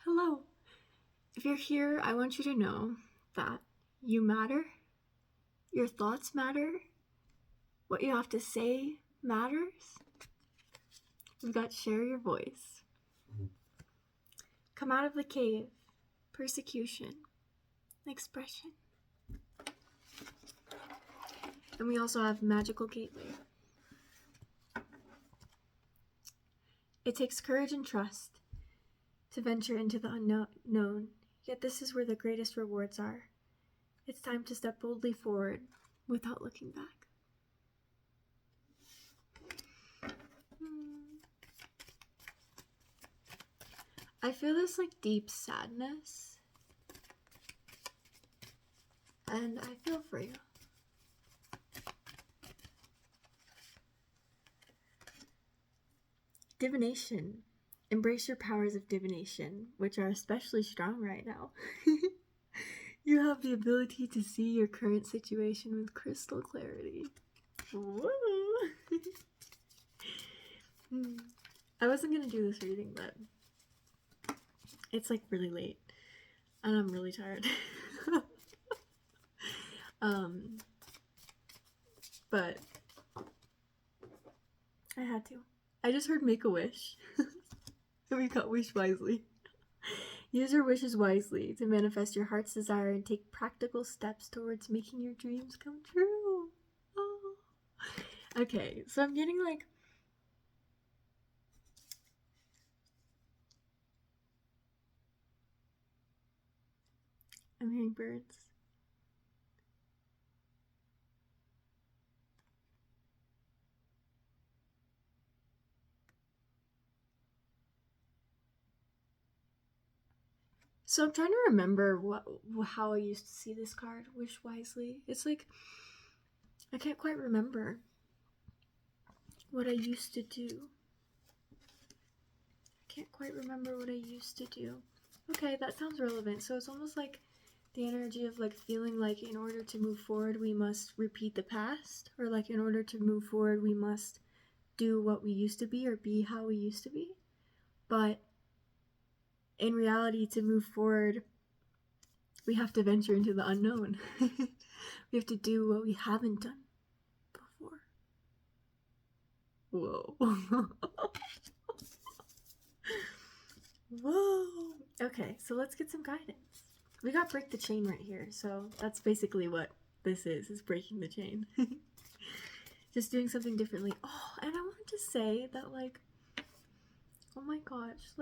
Hello. If you're here, I want you to know that you matter, your thoughts matter, what you have to say matters. We've got share your voice. Come out of the cave, persecution, expression. And we also have magical gateway. It takes courage and trust to venture into the unknown, yet this is where the greatest rewards are. It's time to step boldly forward without looking back. I feel this deep sadness, and I feel for you. Divination. Embrace your powers of divination, which are especially strong right now. You have the ability to see your current situation with crystal clarity. Woo! I wasn't gonna do this reading, but it's really late and I'm really tired. But I had to. I just heard make a wish. And we got wish wisely. Use your wishes wisely to manifest your heart's desire and take practical steps towards making your dreams come true. Oh. Okay, so I'm getting I'm hearing birds. So I'm trying to remember how I used to see this card, wish wisely. It's I can't quite remember what I used to do. I can't quite remember what I used to do. Okay, that sounds relevant. So it's almost like the energy of feeling in order to move forward we must repeat the past, or in order to move forward we must do what we used to be or be how we used to be. But in reality, to move forward, we have to venture into the unknown. We have to do what we haven't done before. Whoa. Whoa. Okay, so let's get some guidance. We got break the chain right here, so that's basically what this is breaking the chain. Just doing something differently. Oh, and I wanted to say that oh my gosh,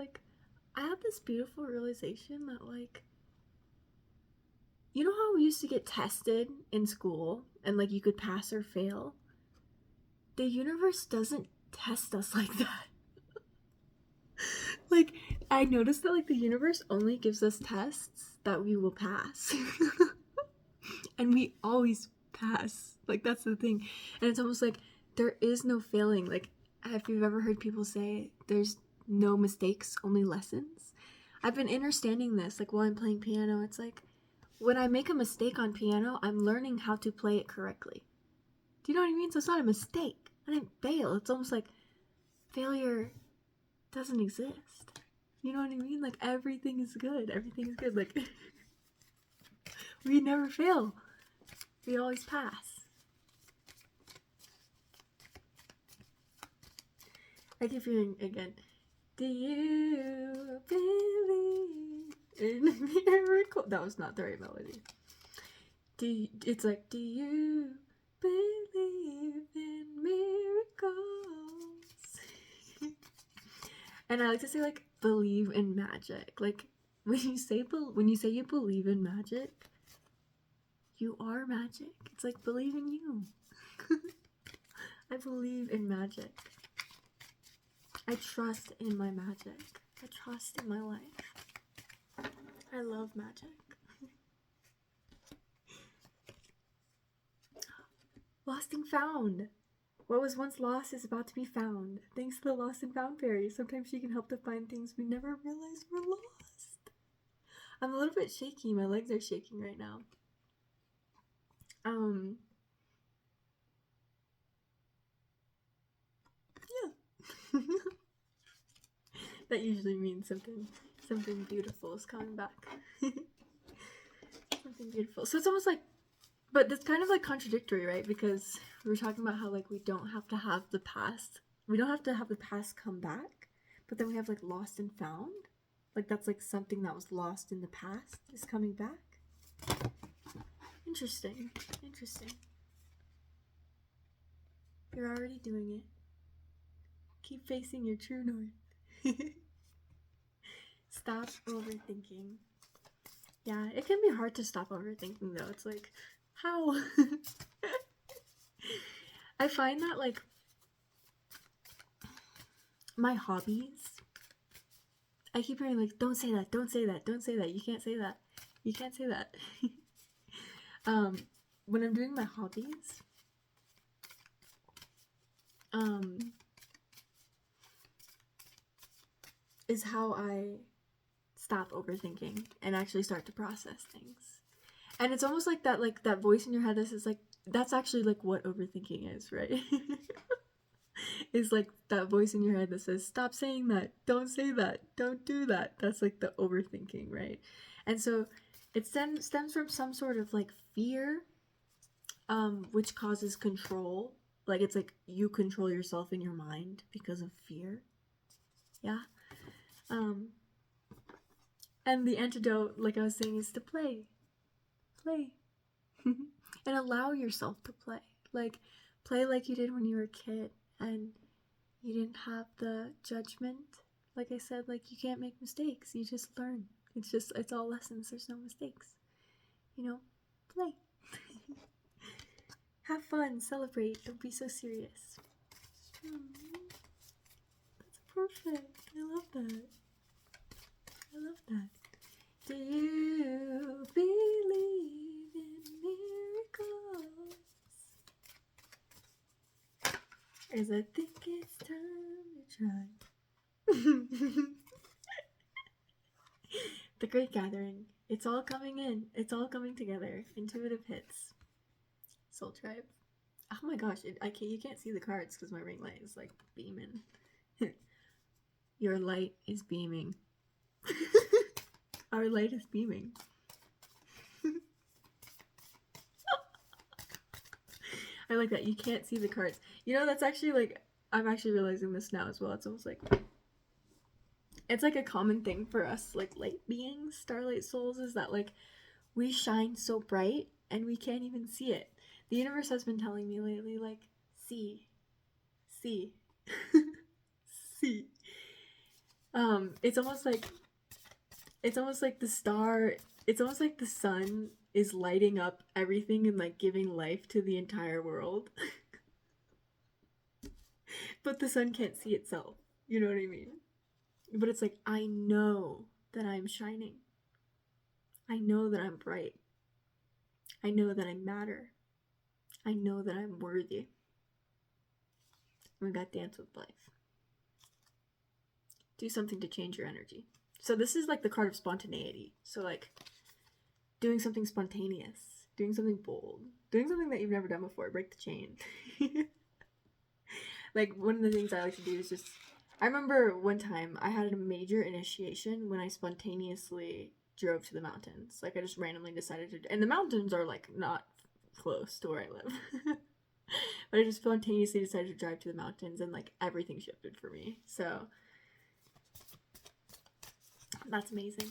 I had this beautiful realization that you know how we used to get tested in school and you could pass or fail? The universe doesn't test us like that. I noticed that the universe only gives us tests that we will pass. And we always pass. That's the thing. And it's almost there is no failing. If you've ever heard people say there's no mistakes, only lessons. I've been understanding this while I'm playing piano. It's when I make a mistake on piano, I'm learning how to play it correctly. Do you know what I mean? So it's not a mistake. I didn't fail. It's almost failure doesn't exist. You know what I mean? Everything is good. Everything is good. We never fail. We always pass. I keep hearing again. Do you believe in miracles? That was not the right melody. Do you believe in miracles? And I like to say believe in magic. When you say you believe in magic, you are magic. It's believe in you. I believe in magic. I trust in my magic. I trust in my life. I love magic. Lost and found. What was once lost is about to be found. Thanks to the lost and found fairy. Sometimes she can help to find things we never realized were lost. I'm a little bit shaky. My legs are shaking right now. Yeah. That usually means something beautiful is coming back. Something beautiful. So it's almost like, but that's kind of like contradictory, right? Because we were talking about how like we don't have to have the past. We don't have to have the past come back, but then we have like lost and found. Like that's like something that was lost in the past is coming back. Interesting. Interesting. You're already doing it. Keep facing your true north. Stop overthinking. Yeah, it can be hard to stop overthinking though. It's like, how? I find that like my hobbies, I keep hearing like, don't say that, don't say that, don't say that, you can't say that, you can't say that. When I'm doing my hobbies, is how I stop overthinking and actually start to process things. And it's almost like that voice in your head that says like, that's actually like what overthinking is, right? Is like that voice in your head that says, stop saying that, don't say that, don't do that. That's like the overthinking, right? And so it stems from some sort of like fear, which causes control. Like it's like you control yourself in your mind because of fear. Yeah. And the antidote, like I was saying, is to play. Play. And allow yourself to play. Like, play like you did when you were a kid and you didn't have the judgment. Like I said, like you can't make mistakes. You just learn. It's all lessons. There's no mistakes. You know, play. Have fun. Celebrate. Don't be so serious. That's perfect. I love that. I love that. Do you believe in miracles? As I think it's time to try. The Great Gathering. It's all coming in. It's all coming together. Intuitive hits. Soul Tribe. Oh my gosh, you can't see the cards because my ring light is like beaming. Your light is beaming. Our light is beaming. I like that. You can't see the cards. You know, that's actually like, I'm actually realizing this now as well. It's almost like, it's like a common thing for us, like light beings, starlight souls, is that like we shine so bright and we can't even see it. The universe has been telling me lately, like, see. See. It's almost like it's almost like the sun is lighting up everything and like giving life to the entire world. But the sun can't see itself. You know what I mean? But it's like, I know that I'm shining. I know that I'm bright. I know that I matter. I know that I'm worthy. We got Dance with Life. Do something to change your energy. So this is like the card of spontaneity. So like doing something spontaneous, doing something bold, doing something that you've never done before, break the chain. Like one of the things I like to do is just, I remember one time I had a major initiation when I spontaneously drove to the mountains. Like I just randomly decided to, and the mountains are like not close to where I live. But I just spontaneously decided to drive to the mountains and like everything shifted for me. So that's amazing.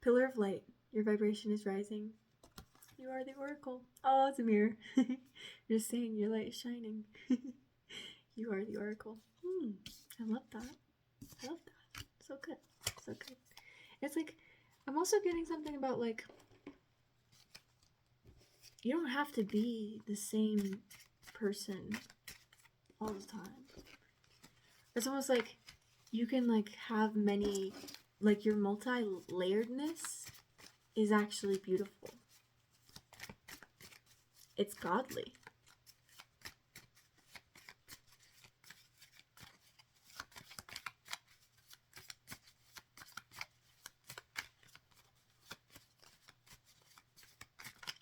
Pillar of light. Your vibration is rising. You are the oracle. Oh, it's a mirror. You're just saying your light is shining. You are the oracle. I love that. I love that. So good. So good. It's like, I'm also getting something about like, you don't have to be the same person all the time. It's almost like you can like have many, like your multi-layeredness is actually beautiful. It's godly.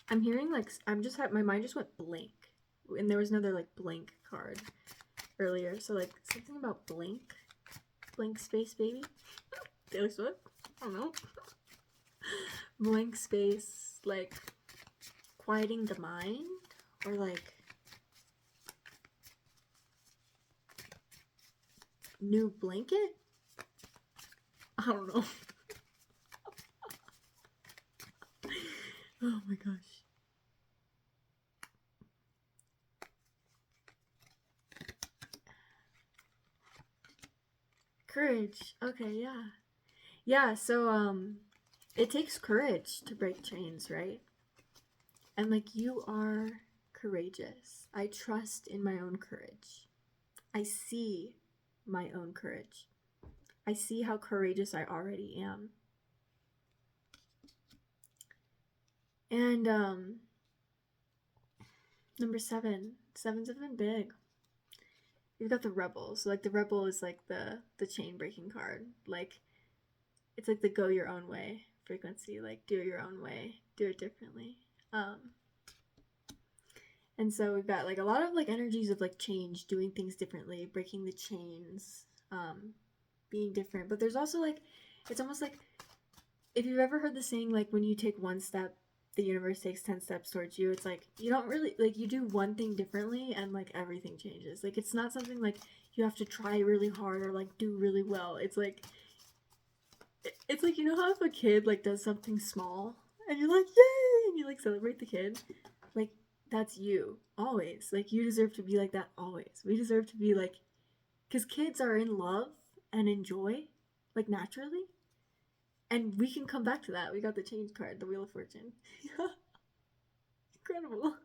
I'm hearing like, my mind just went blank. And there was another like blank card. earlier. So like something about blank space, baby. Taylor Swift. I don't know. Blank space, like quieting the mind, or like new blanket. I don't know. Oh my gosh. Courage. Okay, yeah. Yeah, so it takes courage to break chains, right? And like you are courageous. I trust in my own courage. I see my own courage. I see how courageous I already am. And number 7. 7's have been big. You've got the rebel. So like the rebel is like the chain breaking card. Like it's like the go your own way frequency. Like do it your own way. Do it differently. And so we've got like a lot of like energies of like change, doing things differently, breaking the chains, being different. But there's also like, it's almost like, if you've ever heard the saying, like when you take one step, the universe takes 10 steps towards you. It's like, you don't really, like you do one thing differently and like everything changes. Like it's not something like you have to try really hard or like do really well. It's like, you know how if a kid like does something small and you're like, yay, and you like celebrate the kid? Like, that's you always. Like you deserve to be like that always. We deserve to be like, because kids are in love and enjoy like naturally, and we can come back to that. We got the change card, the Wheel of Fortune. Incredible.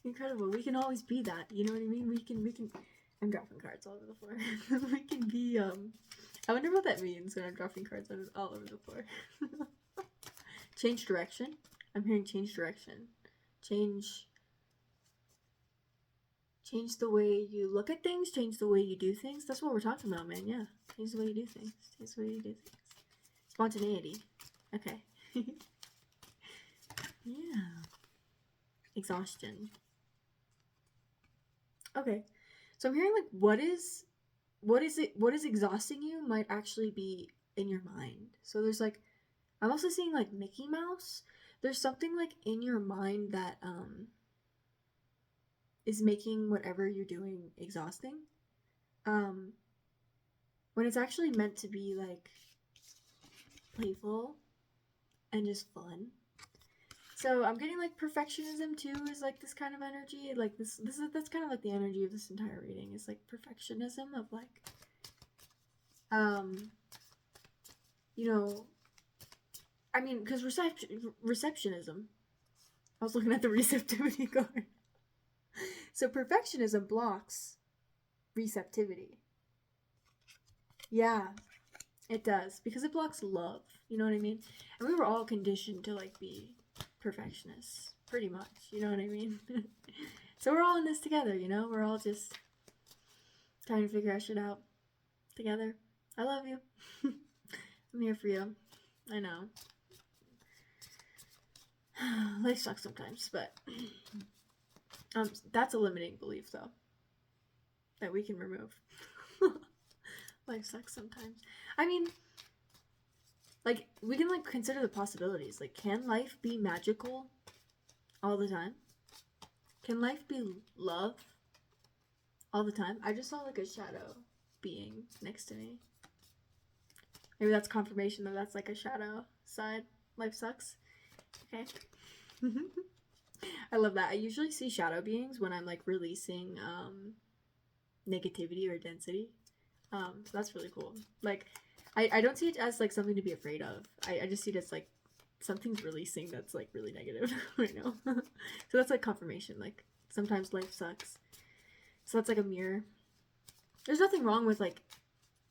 Incredible. We can always be that, you know what I mean? We can I'm dropping cards all over the floor. We can be I wonder what that means when I'm dropping cards all over the floor. Change direction. I'm hearing change direction. Change the way you look at things, change the way you do things. That's what we're talking about, man. Yeah. Change the way you do things. Change the way you do things. Spontaneity. Okay. Yeah. Exhaustion. Okay. So I'm hearing like what is exhausting you might actually be in your mind. So there's like, I'm also seeing like Mickey Mouse. There's something like in your mind that is making whatever you're doing exhausting. When it's actually meant to be like playful and just fun. So I'm getting like perfectionism too is like this kind of energy. Like that's kind of like the energy of this entire reading is like perfectionism of like you know, I mean, because receptionism. I was looking at the receptivity card. So perfectionism blocks receptivity. Yeah, it does. Because it blocks love. You know what I mean? And we were all conditioned to like be perfectionists. Pretty much. You know what I mean? So we're all in this together, you know? We're all just trying to figure our shit out together. I love you. I'm here for you. I know. Life sucks sometimes, but that's a limiting belief though that we can remove. Life sucks sometimes. I mean, like we can like consider the possibilities. Like, can life be magical all the time? Can life be love all the time? I just saw like a shadow being next to me. Maybe that's confirmation that that's like a shadow side. Life sucks. Okay. I love that. I usually see shadow beings when I'm like releasing negativity or density. So that's really cool. Like I don't see it as like something to be afraid of. I just see it as like something's releasing that's like really negative right now. So that's like confirmation. Like sometimes life sucks. So that's like a mirror. There's nothing wrong with like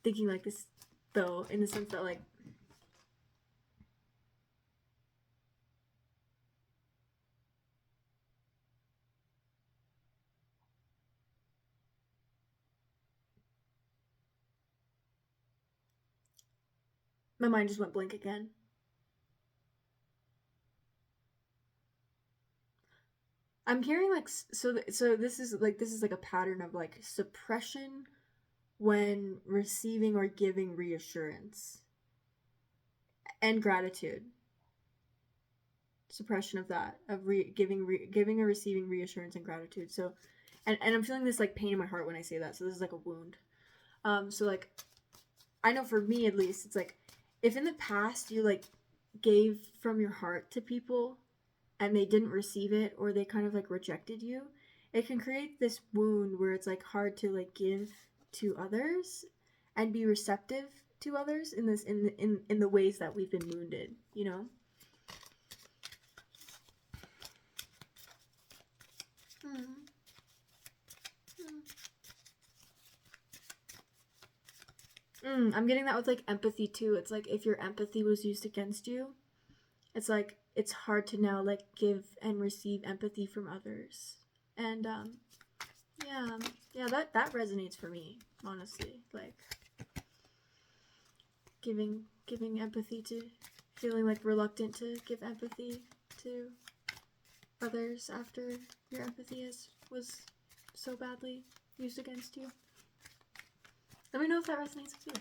thinking like this though, in the sense that like my mind just went blank again. I'm hearing like so this is like a pattern of like suppression when receiving or giving reassurance and gratitude. Suppression of that, of giving or receiving reassurance and gratitude. So and I'm feeling this like pain in my heart when I say that. So this is like a wound. So like I know for me at least, it's like if in the past you like gave from your heart to people and they didn't receive it, or they kind of like rejected you, it can create this wound where it's like hard to like give to others and be receptive to others in this in the ways that we've been wounded, you know. I'm getting that with like empathy too. It's like if your empathy was used against you, it's like it's hard to now like give and receive empathy from others. And yeah, that resonates for me, honestly. Like giving empathy to feeling like reluctant to give empathy to others after your empathy was so badly used against you. Let me know if that resonates with you.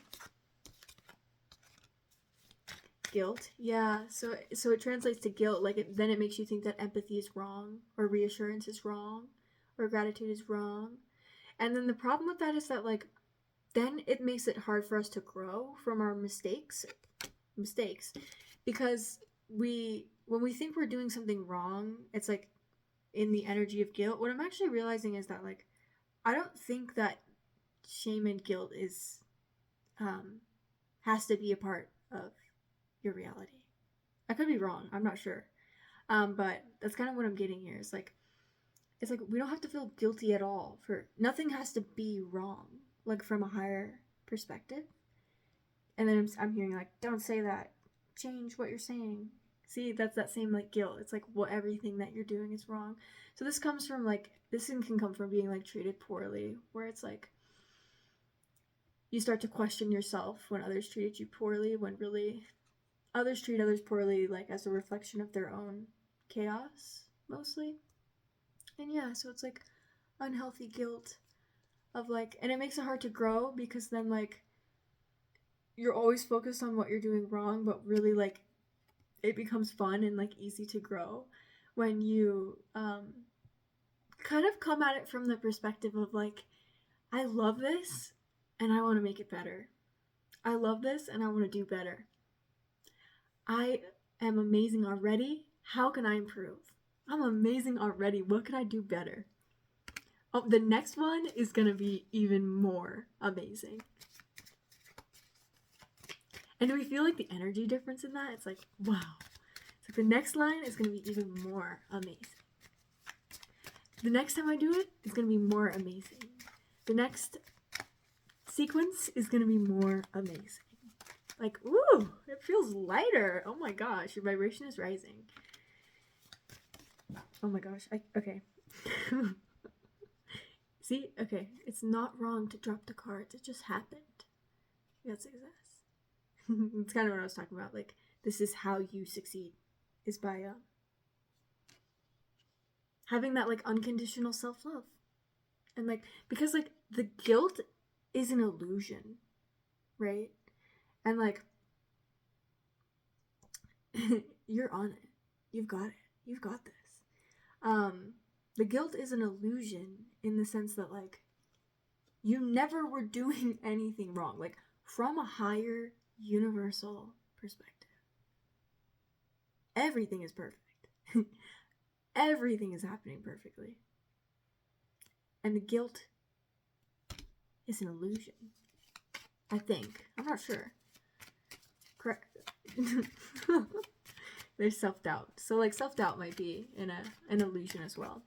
Guilt, yeah. So it translates to guilt. Like then it makes you think that empathy is wrong, or reassurance is wrong, or gratitude is wrong. And then the problem with that is that like then it makes it hard for us to grow from our mistakes, because when we think we're doing something wrong, it's like in the energy of guilt. What I'm actually realizing is that like I don't think that shame and guilt is has to be a part of your reality. I could be wrong. I'm not sure. But that's kind of what I'm getting here. It's like we don't have to feel guilty at all. For nothing has to be wrong, like from a higher perspective. And then I'm hearing like, don't say that. Change what you're saying. See, that's that same like guilt. It's like what everything that you're doing is wrong. So this comes from like this can come from being like treated poorly, where it's like you start to question yourself when others treated you poorly, when really others treat others poorly like as a reflection of their own chaos mostly. And yeah, so it's like unhealthy guilt of like, and it makes it hard to grow because then like you're always focused on what you're doing wrong, but really like it becomes fun and like easy to grow when you kind of come at it from the perspective of like, I love this and I want to make it better. I love this and I want to do better. I am amazing already. How can I improve? I'm amazing already. What can I do better? Oh, the next one is going to be even more amazing. And do we feel like the energy difference in that? It's like, wow. It's like the next line is going to be even more amazing. The next time I do it, it's going to be more amazing. The next sequence is going to be more amazing. Like, ooh, it feels lighter. Oh my gosh, your vibration is rising. Oh my gosh, okay. See, okay, it's not wrong to drop the cards. It just happened. That's success. It's kind of what I was talking about. Like, this is how you succeed, is by having that like unconditional self-love. And like, because like the guilt is an illusion, right? And like you're on it. You've got it. You've got this. The guilt is an illusion in the sense that like you never were doing anything wrong, like from a higher universal perspective. Everything is perfect. Everything is happening perfectly. And the guilt is an illusion. I think. I'm not sure. Correct. There's self-doubt. So like self-doubt might be an illusion as well.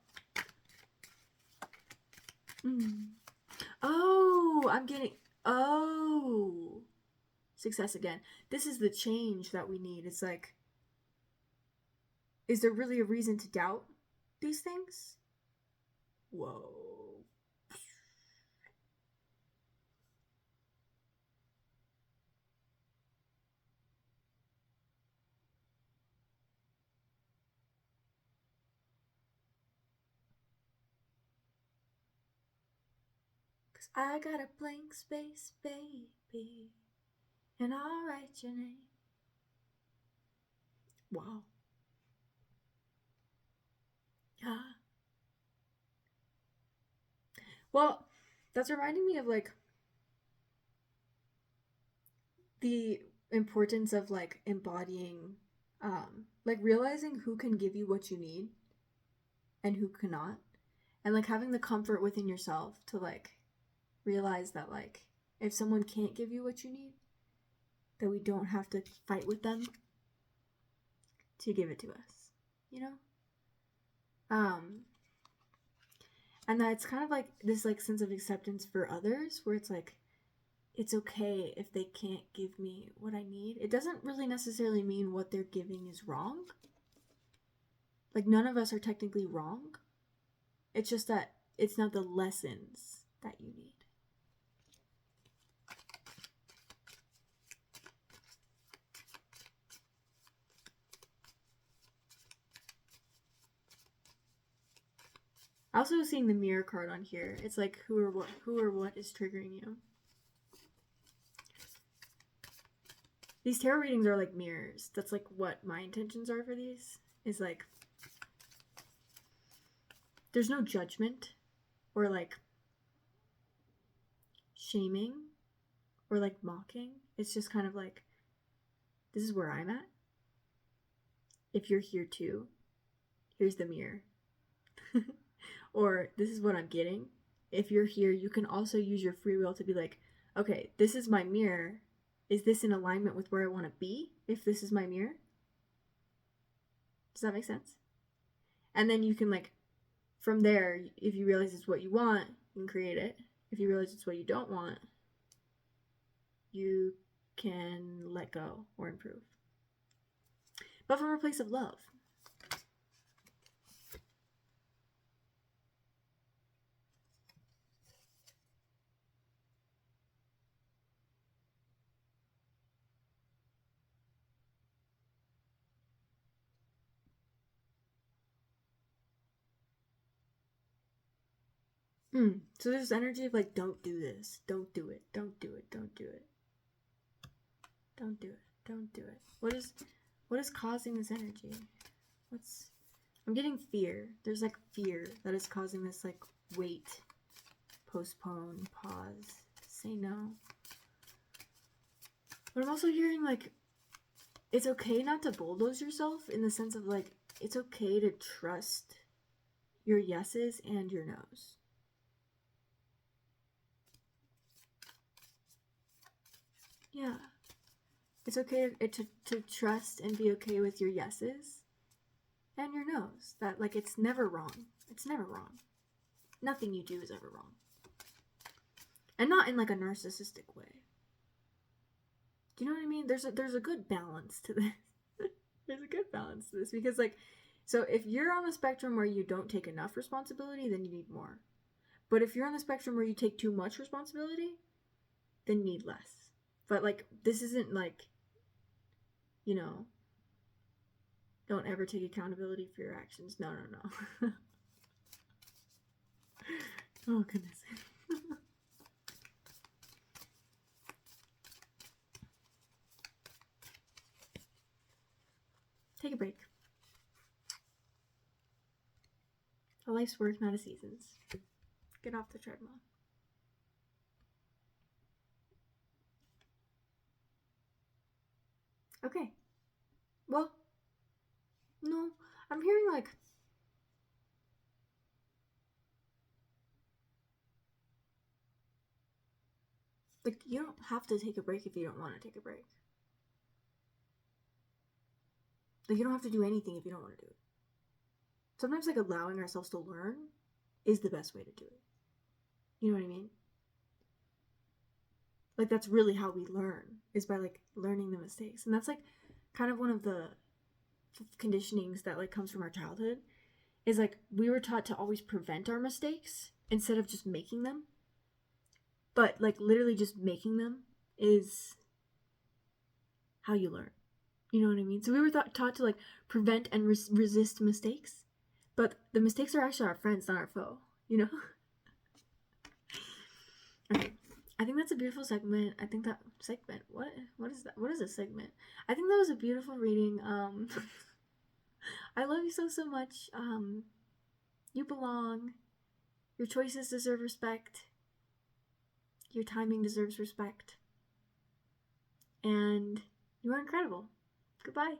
Oh, I'm getting... Oh. Success again. This is the change that we need. It's like, is there really a reason to doubt these things? Whoa. I got a blank space, baby, and I'll write your name. Wow. Yeah. Well, that's reminding me of like the importance of like embodying, like realizing who can give you what you need and who cannot, and like having the comfort within yourself to like realize that like if someone can't give you what you need, that we don't have to fight with them to give it to us, you know? And that it's kind of like this like sense of acceptance for others where it's like it's okay if they can't give me what I need. It doesn't really necessarily mean what they're giving is wrong. Like none of us are technically wrong. It's just that it's not the lessons that you need. Also seeing the mirror card on here, it's like who or what is triggering you. These tarot readings are like mirrors. That's like what my intentions are for these. Is like there's no judgment or like shaming or like mocking. It's just kind of like this is where I'm at. If you're here too, here's the mirror. Or this is what I'm getting. If you're here, you can also use your free will to be like, okay, this is my mirror. Is this in alignment with where I want to be if this is my mirror? Does that make sense? And then you can like, from there, if you realize it's what you want, you can create it. If you realize it's what you don't want, you can let go or improve. But from a place of love. So there's this energy of like, don't do this, don't do it, don't do it, don't do it, don't do it, don't do it. What is causing this energy? I'm getting fear. There's like fear that is causing this like wait, postpone, pause, say no. But I'm also hearing like it's okay not to bulldoze yourself in the sense of like it's okay to trust your yeses and your nos. Yeah. It's okay to trust and be okay with your yeses and your nos. That, like, it's never wrong. It's never wrong. Nothing you do is ever wrong. And not in, like, a narcissistic way. Do you know what I mean? There's a good balance to this. There's a good balance to this. Because, like, so if you're on a spectrum where you don't take enough responsibility, then you need more. But if you're on the spectrum where you take too much responsibility, then you need less. But, like, this isn't, like, you know, don't ever take accountability for your actions. No, no, no. Oh, goodness. Take a break. A life's work, not a season's. Get off the treadmill. Okay. Well, no, I'm hearing like you don't have to take a break if you don't want to take a break. Like you don't have to do anything if you don't want to do it. Sometimes like allowing ourselves to learn is the best way to do it. You know what I mean? Like that's really how we learn, is by like learning the mistakes. And that's like kind of one of the conditionings that like comes from our childhood, is like we were taught to always prevent our mistakes instead of just making them. But like literally just making them is how you learn. You know what I mean? So we were taught to like prevent and resist mistakes, but the mistakes are actually our friends, not our foe, you know? Okay. I think that's a beautiful segment. I think that segment. What is that? What is a segment? I think that was a beautiful reading. I love you so much. You belong. Your choices deserve respect. Your timing deserves respect. And you are incredible. Goodbye.